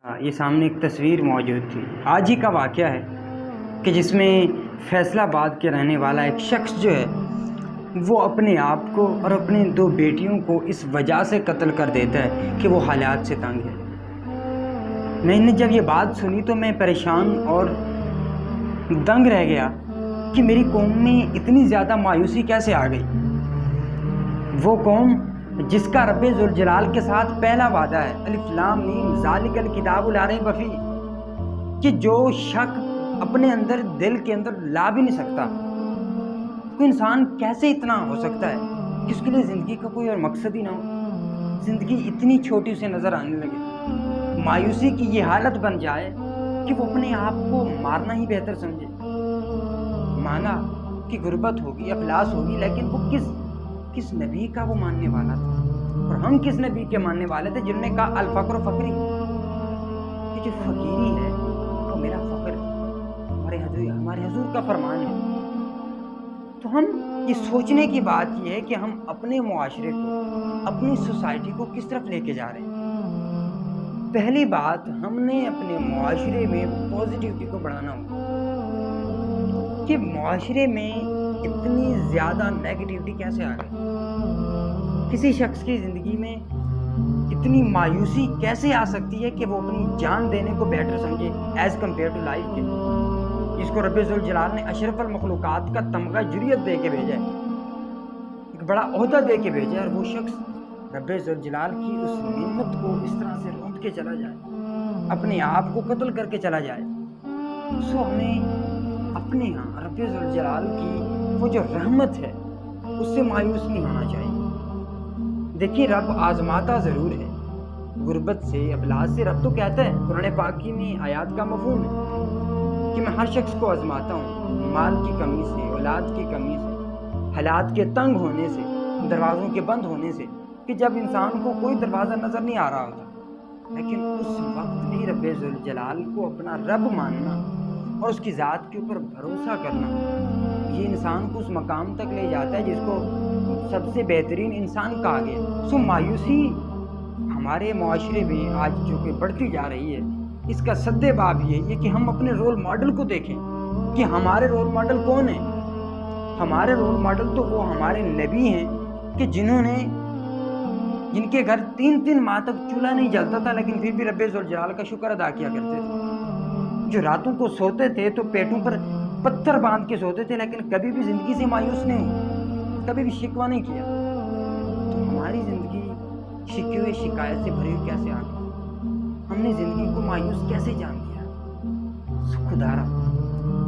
یہ سامنے ایک تصویر موجود تھی، آج ہی کا واقعہ ہے کہ جس میں فیصل آباد کے رہنے والا ایک شخص جو ہے وہ اپنے آپ کو اور اپنی 2 بیٹیوں کو اس وجہ سے قتل کر دیتا ہے کہ وہ حالات سے تنگ ہے۔ میں نے جب یہ بات سنی تو میں پریشان اور دنگ رہ گیا کہ میری قوم میں اتنی زیادہ مایوسی کیسے آ گئی۔ وہ قوم جس کا رب ذوالجلال کے ساتھ پہلا وعدہ ہے، الف لام میم ذالک الکتاب لا ریب فیہ، کہ جو شک اپنے اندر دل کے اندر لا بھی نہیں سکتا، کوئی انسان کیسے اتنا ہو سکتا ہے کہ اس کے لیے زندگی کا کوئی اور مقصد ہی نہ ہو، زندگی اتنی چھوٹی اسے نظر آنے لگے، مایوسی کی یہ حالت بن جائے کہ وہ اپنے آپ کو مارنا ہی بہتر سمجھے۔ مانا کہ غربت ہوگی، افلاس ہوگی، لیکن وہ کس نبی کا وہ ماننے والا تھا، اور ہم کس نبی کے ماننے والے تھے جنہوں نے کہا الفقر فقری، کہ جو فقیری ہے وہ میرا فقر ہے، ہمارے حضور کا فرمان ہے۔ تو ہم یہ سوچنے کی بات یہ ہے کہ ہم اپنے معاشرے کو، اپنی سوسائٹی کو کس طرف لے کے جا رہے ہیں۔ پہلی بات، ہم نے اپنے معاشرے میں پازیٹیوٹی کو بڑھانا ہوگا کہ معاشرے میں اتنی زیادہ نیگیٹیوٹی کیسے آ گئی، کسی شخص کی زندگی میں اتنی مایوسی کیسے آ سکتی ہے کہ وہ اپنی جان دینے کو بیٹر سمجھے ایز کمپیئر ٹو لائف کے، جس کو رب ذوالجلال نے اشرف المخلوقات کا تمغہ جریت دے کے بھیجا ہے، ایک بڑا عہدہ دے کے بھیجا ہے، اور وہ شخص رب ذوالجلال کی اس نعمت کو اس طرح سے روند کے چلا جائے، اپنے آپ کو قتل کر کے چلا جائے۔ سو ہمیں اپنے ہاں رب ذوالجلال کی وہ جو رحمت ہے اس سے مایوس نہیں ہونا چاہیے۔ دیکھیے، رب آزماتا ضرور ہے، غربت سے، افلاس سے۔ رب تو کہتا ہے قرآن پاک کی میں آیات کا مفہوم ہے کہ میں ہر شخص کو آزماتا ہوں، مال کی کمی سے، اولاد کی کمی سے، حالات کے تنگ ہونے سے، دروازوں کے بند ہونے سے، کہ جب انسان کو کوئی دروازہ نظر نہیں آ رہا ہوتا، لیکن اس وقت بھی رب ذوالجلال کو اپنا رب ماننا اور اس کی ذات کے اوپر بھروسہ کرنا، یہ انسان کو اس مقام تک لے جاتا ہے جس کو سب سے بہترین انسان کہا گیا۔ سو مایوسی ہمارے معاشرے میں آج جو کہ بڑھتی جا رہی ہے، اس کا سد باب یہ ہے کہ ہم اپنے رول ماڈل کو دیکھیں کہ ہمارے رول ماڈل کون ہیں۔ ہمارے رول ماڈل تو وہ ہمارے نبی ہیں کہ جن کے گھر 3 ماہ تک چولہا نہیں جلتا تھا، لیکن پھر بھی رب ذوالجلال کا شکر ادا کیا کرتے تھے، جو راتوں کو سوتے تھے تو پیٹوں پر پتھر باندھ کے سوتے تھے، لیکن کبھی بھی زندگی سے مایوس نہیں ہوئے، کبھی بھی شکوہ نہیں کیا۔ تو ہماری زندگی شکوے شکایت سے بھری ہوئی کیسے آ گئی؟ ہم نے زندگی کو مایوس کیسے جان دیا؟ خدا را،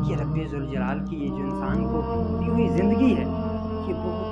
یہ رب ذوالجلال کی یہ جو انسان کو دی ہوئی زندگی ہے، یہ بہت